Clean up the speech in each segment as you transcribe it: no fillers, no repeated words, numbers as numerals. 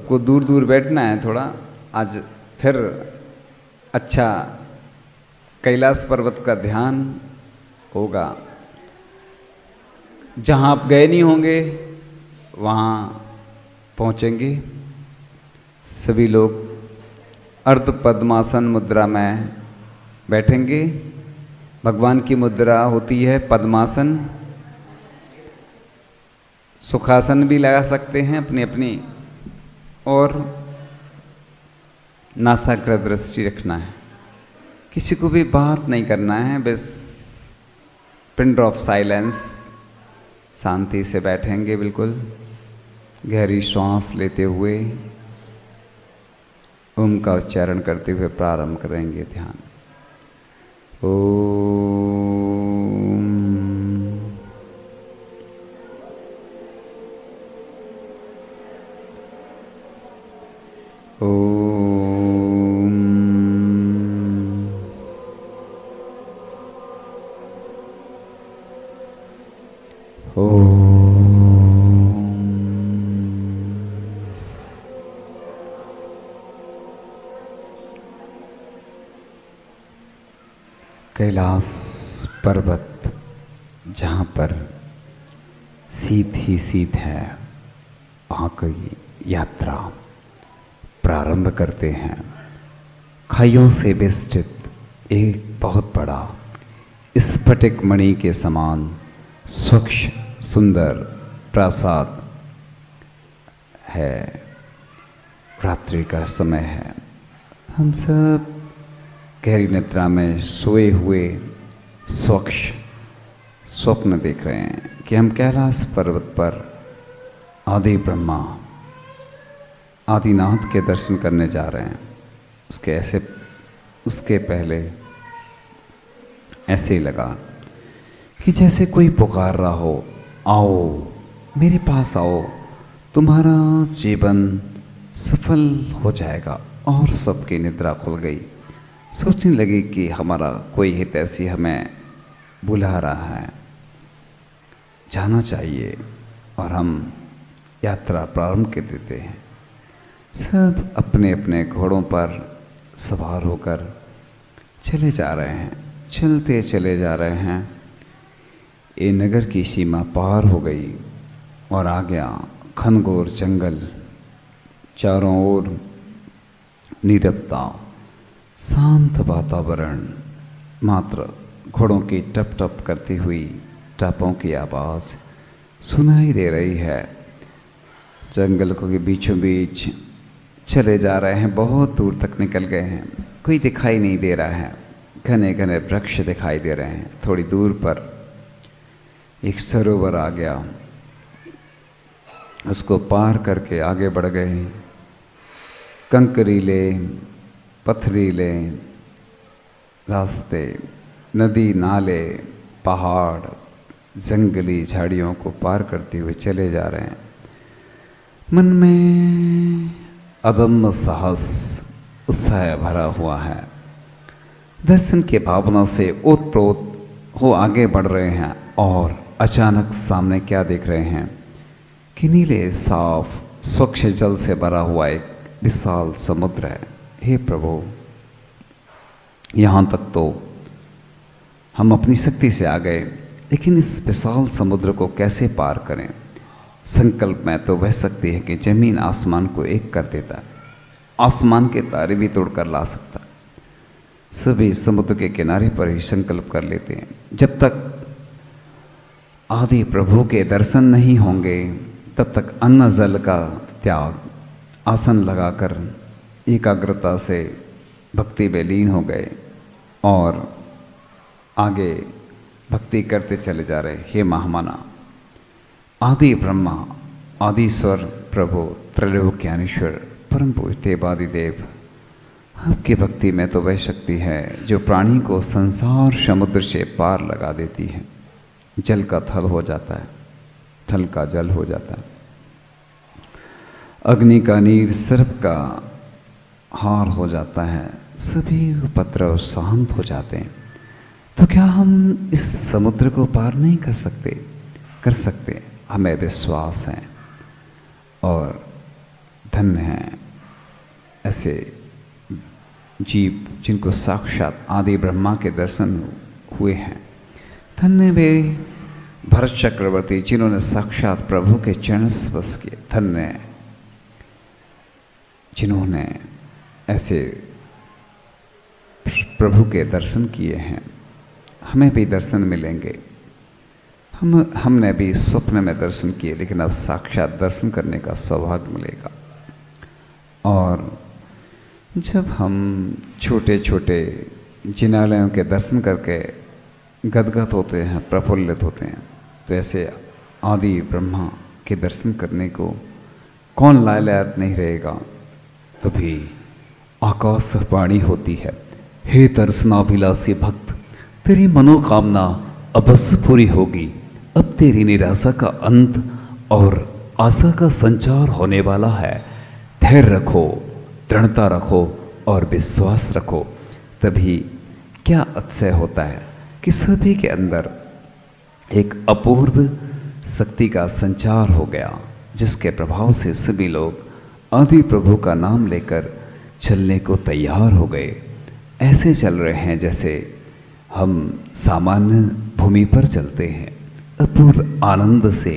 सबको दूर दूर बैठना है थोड़ा। आज फिर अच्छा कैलाश पर्वत का ध्यान होगा। जहाँ आप गए नहीं होंगे वहाँ पहुँचेंगे। सभी लोग अर्ध पद्मासन मुद्रा में बैठेंगे। भगवान की मुद्रा होती है पद्मासन। सुखासन भी लगा सकते हैं अपनी अपनी, और नासाग्र दृष्टि रखना है। किसी को भी बात नहीं करना है, बस पिन ड्रॉप साइलेंस, शांति से बैठेंगे। बिल्कुल गहरी श्वास लेते हुए ओम का उच्चारण करते हुए प्रारंभ करेंगे ध्यान। कैलाश पर्वत जहाँ पर शीत ही शीत है, वहाँ की यात्रा प्रारंभ करते हैं। खाइयों से बेष्टित एक बहुत बड़ा स्फटिक मणि के समान स्वच्छ सुंदर प्रासाद है। रात्रि का समय है। हम सब गहरी निद्रा में सोए हुए स्वच्छ स्वप्न देख रहे हैं कि हम कैलाश पर्वत पर आदि ब्रह्मा आदिनाथ के दर्शन करने जा रहे हैं। उसके पहले ऐसे ही लगा कि जैसे कोई पुकार रहा हो, आओ मेरे पास आओ, तुम्हारा जीवन सफल हो जाएगा। और सबकी निद्रा खुल गई। सोचने लगी कि हमारा कोई हितैषी हमें बुला रहा है, जाना चाहिए, और हम यात्रा प्रारंभ कर देते हैं। सब अपने अपने घोड़ों पर सवार होकर चले जा रहे हैं। चलते चले जा रहे हैं। ये नगर की सीमा पार हो गई और आ गया घनघोर जंगल। चारों ओर नीरवता, शांत वातावरण, मात्र घोड़ों की टप टप करती हुई टापों की आवाज़ सुनाई दे रही है। जंगल के बीचों बीच चले जा रहे हैं। बहुत दूर तक निकल गए हैं। कोई दिखाई नहीं दे रहा है। घने घने वृक्ष दिखाई दे रहे हैं। थोड़ी दूर पर एक सरोवर आ गया। उसको पार करके आगे बढ़ गए। कंकरीले पथरीले रास्ते, नदी नाले, पहाड़, जंगली झाड़ियों को पार करते हुए चले जा रहे हैं। मन में अदम्य साहस, उत्साह भरा हुआ है। दर्शन के भावना से ओतप्रोत हो आगे बढ़ रहे हैं। और अचानक सामने क्या देख रहे हैं कि नीले साफ स्वच्छ जल से भरा हुआ एक विशाल समुद्र है। हे प्रभु, यहाँ तक तो हम अपनी शक्ति से आ गए, लेकिन इस विशाल समुद्र को कैसे पार करें? संकल्प में तो वह शक्ति है कि जमीन आसमान को एक कर देता है, आसमान के तारे भी तोड़कर ला सकता है। सभी समुद्र के किनारे पर ही संकल्प कर लेते हैं। जब तक आदि प्रभु के दर्शन नहीं होंगे तब तक अन्न जल का त्याग, आसन लगाकर एकाग्रता से भक्ति में लीन हो गए और आगे भक्ति करते चले जा रहे। हे महामना, आदि ब्रह्मा, आदिश्वर प्रभु, त्रैलोक्यानीश्वर, परम पूज्य देवादिदेव, आपकी भक्ति में तो वह शक्ति है जो प्राणी को संसार समुद्र से पार लगा देती है। जल का थल हो जाता है, थल का जल हो जाता है, अग्नि का नीर, सर्प का हार हो जाता है, सभी उपद्रव शांत हो जाते हैं। तो क्या हम इस समुद्र को पार नहीं कर सकते? कर सकते, हमें विश्वास है। और धन्य हैं ऐसे जीव जिनको साक्षात आदि ब्रह्मा के दर्शन हुए हैं। धन्य वे भरत चक्रवर्ती जिन्होंने साक्षात प्रभु के चरण स्पर्श किए। धन्य जिन्होंने ऐसे प्रभु के दर्शन किए हैं। हमें भी दर्शन मिलेंगे। हमने भी स्वप्न में दर्शन किए, लेकिन अब साक्षात दर्शन करने का सौभाग्य मिलेगा। और जब हम छोटे छोटे जिनालयों के दर्शन करके गदगद होते हैं, प्रफुल्लित होते हैं, तो ऐसे आदि ब्रह्मा के दर्शन करने को कौन लायलायत नहीं रहेगा। तभी आकाश वाणी होती है, हे दर्शनाभिलाषी भक्त, तेरी मनोकामना अवश्य पूरी होगी। अब तेरी निराशा का अंत और आशा का संचार होने वाला है। धैर्य रखो, दृढ़ता रखो और विश्वास रखो। तभी क्या अतिशय होता है कि सभी के अंदर एक अपूर्व शक्ति का संचार हो गया, जिसके प्रभाव से सभी लोग आदि प्रभु का नाम लेकर चलने को तैयार हो गए। ऐसे चल रहे हैं जैसे हम सामान्य भूमि पर चलते हैं। अपूर्व आनंद से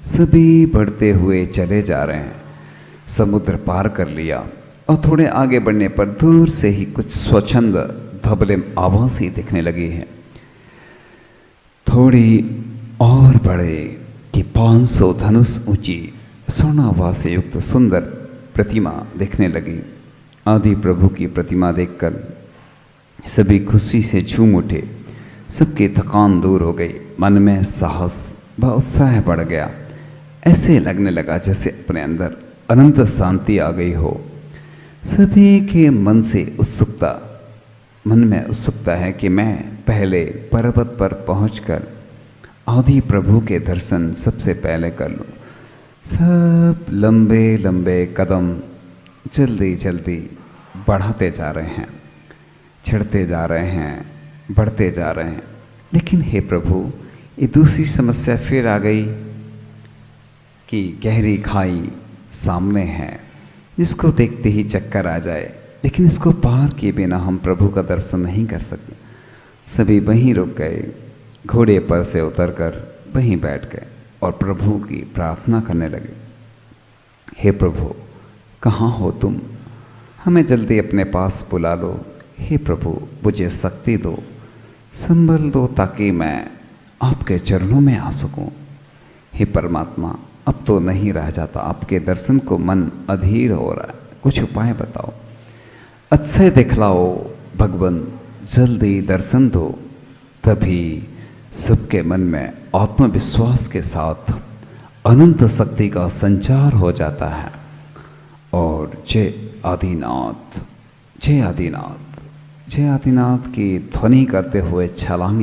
सभी बढ़ते हुए चले जा रहे हैं। समुद्र पार कर लिया और थोड़े आगे बढ़ने पर दूर से ही कुछ स्वच्छंद धबले आवासी दिखने लगी हैं। थोड़ी और बढ़े कि 500 धनुष ऊंची स्वर्णाभा से युक्त सुंदर प्रतिमा दिखने लगी। आदि प्रभु की प्रतिमा देखकर सभी खुशी से झूम उठे। सबकी थकान दूर हो गई। मन में साहस व उत्साह बढ़ गया। ऐसे लगने लगा जैसे अपने अंदर अनंत शांति आ गई हो। सभी के मन में उत्सुकता है कि मैं पहले पर्वत पर पहुंचकर आदि प्रभु के दर्शन सबसे पहले कर लूं। सब लंबे लंबे कदम जल्दी जल्दी बढ़ाते जा रहे हैं, चढ़ते जा रहे हैं, बढ़ते जा रहे हैं। लेकिन हे प्रभु, ये दूसरी समस्या फिर आ गई कि गहरी खाई सामने है, जिसको देखते ही चक्कर आ जाए, लेकिन इसको पार किए बिना हम प्रभु का दर्शन नहीं कर सकते। सभी वहीं रुक गए, घोड़े पर से उतरकर वहीं बैठ गए और प्रभु की प्रार्थना करने लगे। हे प्रभु, कहाँ हो तुम? हमें जल्दी अपने पास बुला लो। हे प्रभु, मुझे शक्ति दो, संबल दो, ताकि मैं आपके चरणों में आ सकूं। हे परमात्मा, अब तो नहीं रह जाता। आपके दर्शन को मन अधीर हो रहा है, कुछ उपाय बताओ। अक्षय दिखलाओ भगवान, जल्दी दर्शन दो। तभी सबके मन में आत्मविश्वास के साथ अनंत शक्ति का संचार हो जाता है और जय आदिनाथ, जय आदिनाथ, जय आदिनाथ की ध्वनि करते हुए छलांग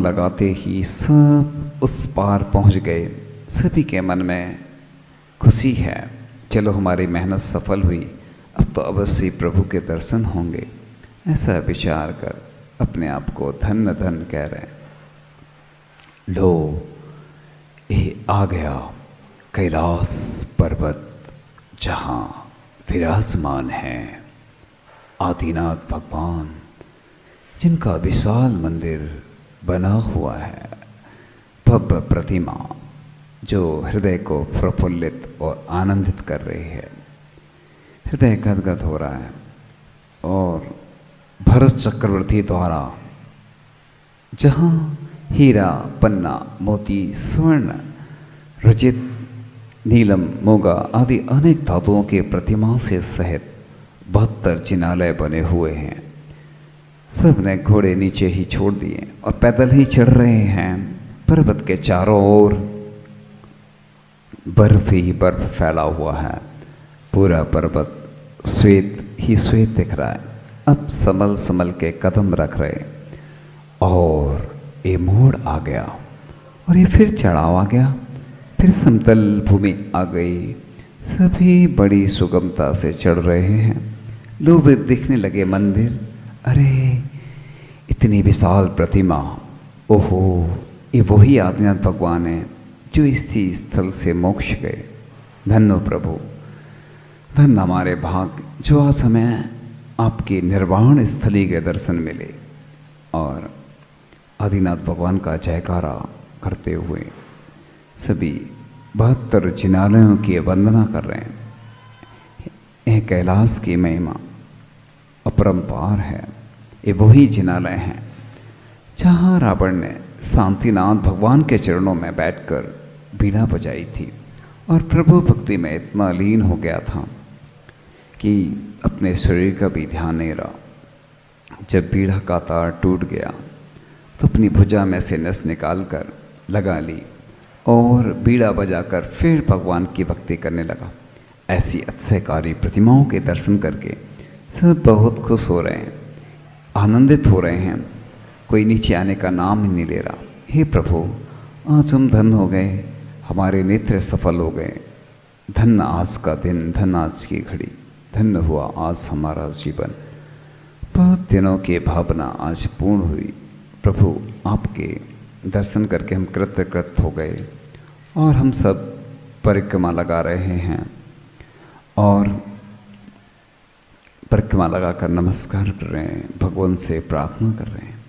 लगाते ही सब उस पार पहुंच गए। सभी के मन में खुशी है, चलो हमारी मेहनत सफल हुई, अब तो अवश्य प्रभु के दर्शन होंगे। ऐसा विचार कर अपने आप को धन्य धन्य कह रहे हैं। लो, ये आ गया कैलाश पर्वत, जहाँ विराजमान है आदिनाथ भगवान, जिनका विशाल मंदिर बना हुआ है। भव्य प्रतिमा जो हृदय को प्रफुल्लित और आनंदित कर रही है। हृदय गदगद हो रहा है और भरत चक्रवर्ती द्वारा जहाँ हीरा, पन्ना, मोती, स्वर्ण, रजित, नीलम, मोगा आदि अनेक धातुओं की प्रतिमा से सहित 72 जिनालय बने हुए हैं। सब ने घोड़े नीचे ही छोड़ दिए और पैदल ही चढ़ रहे हैं। पर्वत के चारों ओर बर्फ ही बर्फ फैला हुआ है। पूरा पर्वत श्वेत ही श्वेत दिख रहा है। अब संभल संभल के कदम रख रहे और ये मोड़ आ गया और ये फिर चढ़ाव आ गया, फिर समतल भूमि आ गई। सभी बड़ी सुगमता से चढ़ रहे हैं। लोग दिखने लगे मंदिर। अरे इतनी विशाल प्रतिमा, ओहो, ये वही आदिनाथ भगवान है जो इसी स्थल से मोक्ष गए। धन्य हो प्रभु, धन्य हमारे भाग जो आज हमें आपकी निर्वाण स्थली के दर्शन मिले और आदिनाथ भगवान का जयकारा करते हुए सभी 72 जिनालयों की वंदना कर रहे हैं। यह कैलाश की महिमा अपरंपार है। ये वही जिनालय हैं जहाँ रावण ने शांतिनाथ भगवान के चरणों में बैठकर बीड़ा बजाई थी और प्रभु भक्ति में इतना लीन हो गया था कि अपने शरीर का भी ध्यान नहीं रहा। जब बीड़ा का तार टूट गया तो अपनी भुजा में से नस निकाल कर लगा ली और बीड़ा बजाकर फिर भगवान की भक्ति करने लगा। ऐसी अतिशयकारी प्रतिमाओं के दर्शन करके सब बहुत खुश हो रहे हैं, आनंदित हो रहे हैं। कोई नीचे आने का नाम ही नहीं ले रहा। हे प्रभु, आज हम धन्य हो गए, हमारे नेत्र सफल हो गए। धन्य आज का दिन, धन्य आज की घड़ी, धन्य हुआ आज हमारा जीवन। बहुत दिनों की भावना आज पूर्ण हुई। प्रभु, आपके दर्शन करके हम कृतकृत हो गए और हम सब परिक्रमा लगा रहे हैं और परिक्रमा लगाकर नमस्कार कर रहे हैं, भगवान से प्रार्थना कर रहे हैं।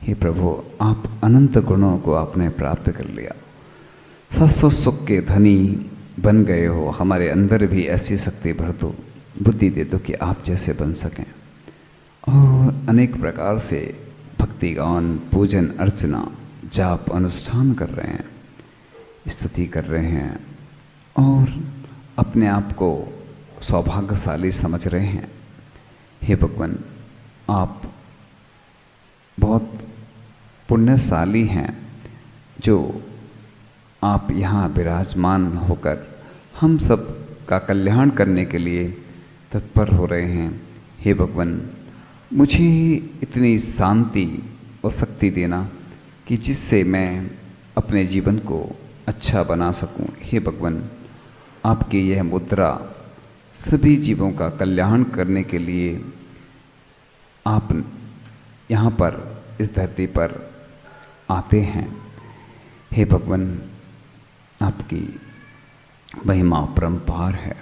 हे प्रभु, आप अनंत गुणों को आपने प्राप्त कर लिया, शाश्वत सुख के धनी बन गए हो। हमारे अंदर भी ऐसी शक्ति भर दो, बुद्धि दे दो कि आप जैसे बन सकें और अनेक प्रकार से भक्ति गान, पूजन, अर्चना, जाप, अनुष्ठान कर रहे हैं, स्तुति कर रहे हैं और अपने आप को सौभाग्यशाली समझ रहे हैं। हे भगवान, आप बहुत पुण्यशाली हैं जो आप यहाँ विराजमान होकर हम सब का कल्याण करने के लिए तत्पर हो रहे हैं। हे भगवान, मुझे इतनी शांति और शक्ति देना कि जिससे मैं अपने जीवन को अच्छा बना सकूं। हे भगवान, आपकी यह मुद्रा सभी जीवों का कल्याण करने के लिए आप यहाँ पर इस धरती पर आते हैं। हे भगवान, आपकी महिमा अपरंपार है।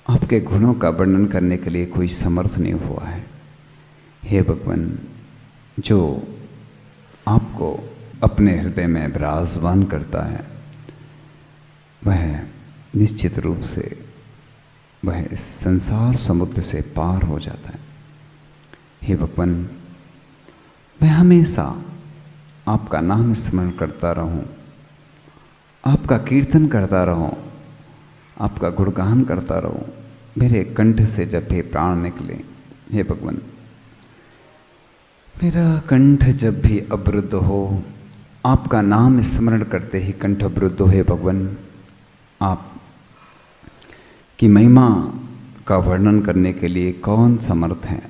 आपके गुणों का वर्णन करने के लिए कोई समर्थ नहीं हुआ है। हे भगवान, जो आपको अपने हृदय में विराजमान करता है वह निश्चित रूप से वह इस संसार समुद्र से पार हो जाता है। हे भगवान, मैं हमेशा आपका नाम स्मरण करता रहूं, आपका कीर्तन करता रहूं, आपका गुणगान करता रहूं, मेरे कंठ से जब भी प्राण निकले। हे भगवान, मेरा कंठ जब भी अवरुद्ध हो, आपका नाम स्मरण करते ही कंठ अवरुद्ध हो। हे भगवान, आप की महिमा का वर्णन करने के लिए कौन समर्थ है।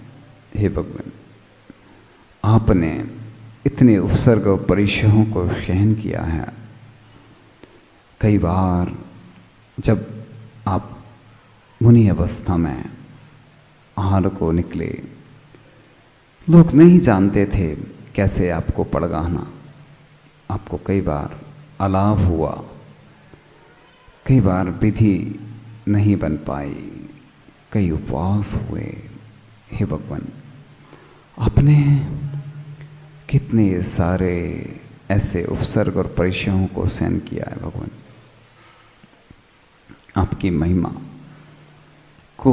हे भगवान, आपने इतने उपसर्ग और परिश्रमों को सहन किया है। कई बार जब आप मुनि अवस्था में आहार को निकले, लोग नहीं जानते थे कैसे आपको पड़गाना। आपको कई बार अलाभ हुआ, कई बार विधि नहीं बन पाई, कई उपवास हुए। हे भगवान, आपने कितने सारे ऐसे उपसर्ग और परिश्रमों को सहन किया है। भगवान, आपकी महिमा को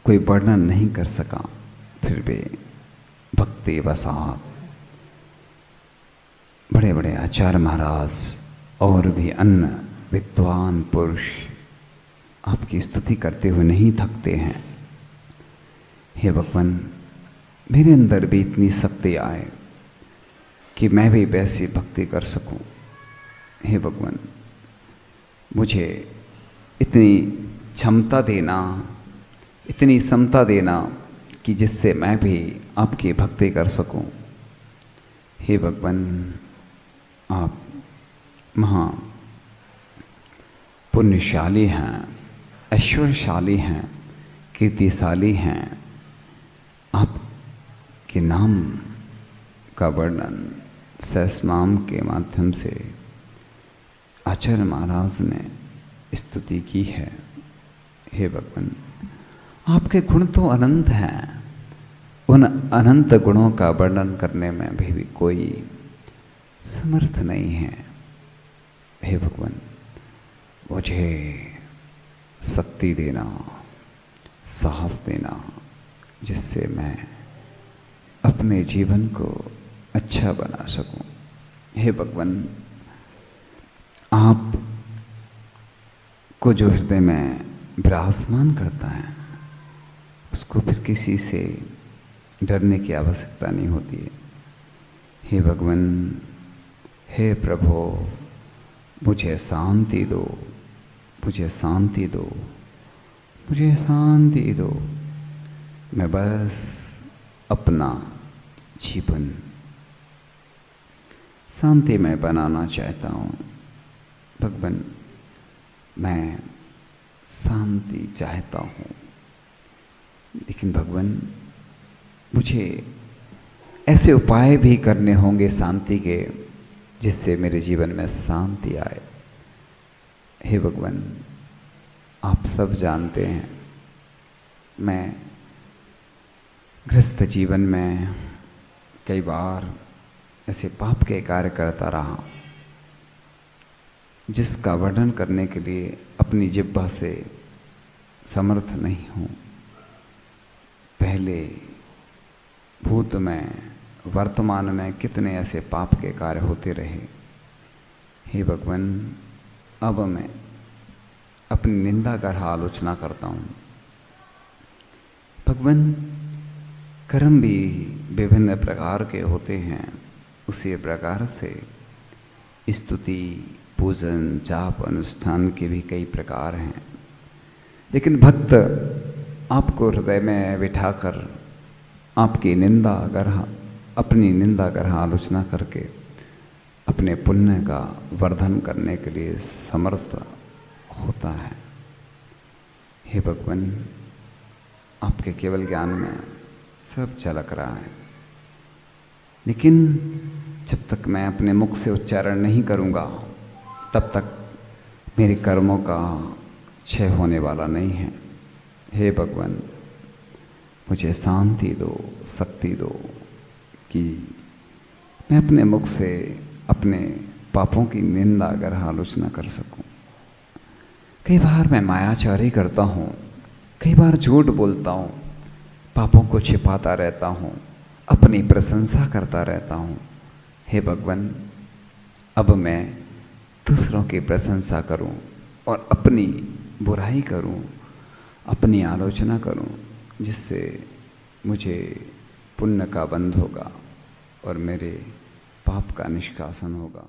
कोई वर्णन नहीं कर सका, फिर भी भक्ति वसात बड़े बड़े आचार्य महाराज और भी अन्य विद्वान पुरुष आपकी स्तुति करते हुए नहीं थकते हैं। हे भगवान, मेरे अंदर भी इतनी शक्ति आए कि मैं भी वैसी भक्ति कर सकूं। हे भगवान, मुझे इतनी क्षमता देना, इतनी समता देना कि जिससे मैं भी आपकी भक्ति कर सकूं। हे भगवान, आप महा पुण्यशाली हैं, ऐश्वर्यशाली हैं, कीर्तिशाली हैं। आपके नाम का वर्णन सहस्रनाम के माध्यम से आचार्य महाराज ने स्तुति की है। हे भगवान, आपके गुण तो अनंत हैं, उन अनंत गुणों का वर्णन करने में भी कोई समर्थ नहीं है। हे भगवान, मुझे शक्ति देना, साहस देना, जिससे मैं अपने जीवन को अच्छा बना सकूं। हे भगवान, आप को जो हृदय में विराजमान करता है उसको फिर किसी से डरने की आवश्यकता नहीं होती है। हे भगवान, हे प्रभु, मुझे शांति दो, मुझे शांति दो, मुझे शांति दो। मैं बस अपना जीवन शांतिमय बनाना चाहता हूँ। भगवान, मैं शांति चाहता हूँ, लेकिन भगवान मुझे ऐसे उपाय भी करने होंगे शांति के, जिससे मेरे जीवन में शांति आए। हे भगवान, आप सब जानते हैं, मैं गृहस्थ जीवन में कई बार ऐसे पाप के कार्य करता रहा, जिसका वर्णन करने के लिए अपनी जिह्वा से समर्थ नहीं हूँ। पहले भूत में, वर्तमान में कितने ऐसे पाप के कार्य होते रहे। हे भगवान, अब मैं अपनी निंदा कर आलोचना करता हूँ। भगवान, कर्म भी विभिन्न प्रकार के होते हैं, उसी प्रकार से स्तुति, पूजन, जाप, अनुष्ठान के भी कई प्रकार हैं। लेकिन भक्त आपको हृदय में बिठाकर आपकी निंदा कर, अपनी निंदा कर आलोचना करके अपने पुण्य का वर्धन करने के लिए समर्थ होता है। हे भगवान, आपके केवल ज्ञान में सब झलक रहा है, लेकिन जब तक मैं अपने मुख से उच्चारण नहीं करूंगा तब तक मेरे कर्मों का क्षय होने वाला नहीं है। हे भगवान, मुझे शांति दो, शक्ति दो कि मैं अपने मुख से अपने पापों की निंदा अगर आलोचना कर सकूं। कई बार मैं मायाचारी करता हूं, कई बार झूठ बोलता हूं, पापों को छिपाता रहता हूं, अपनी प्रशंसा करता रहता हूं। हे भगवान, अब मैं दूसरों की प्रशंसा करूं और अपनी बुराई करूं, अपनी आलोचना करूं, जिससे मुझे पुण्य का बंध होगा और मेरे पाप का निष्कासन होगा।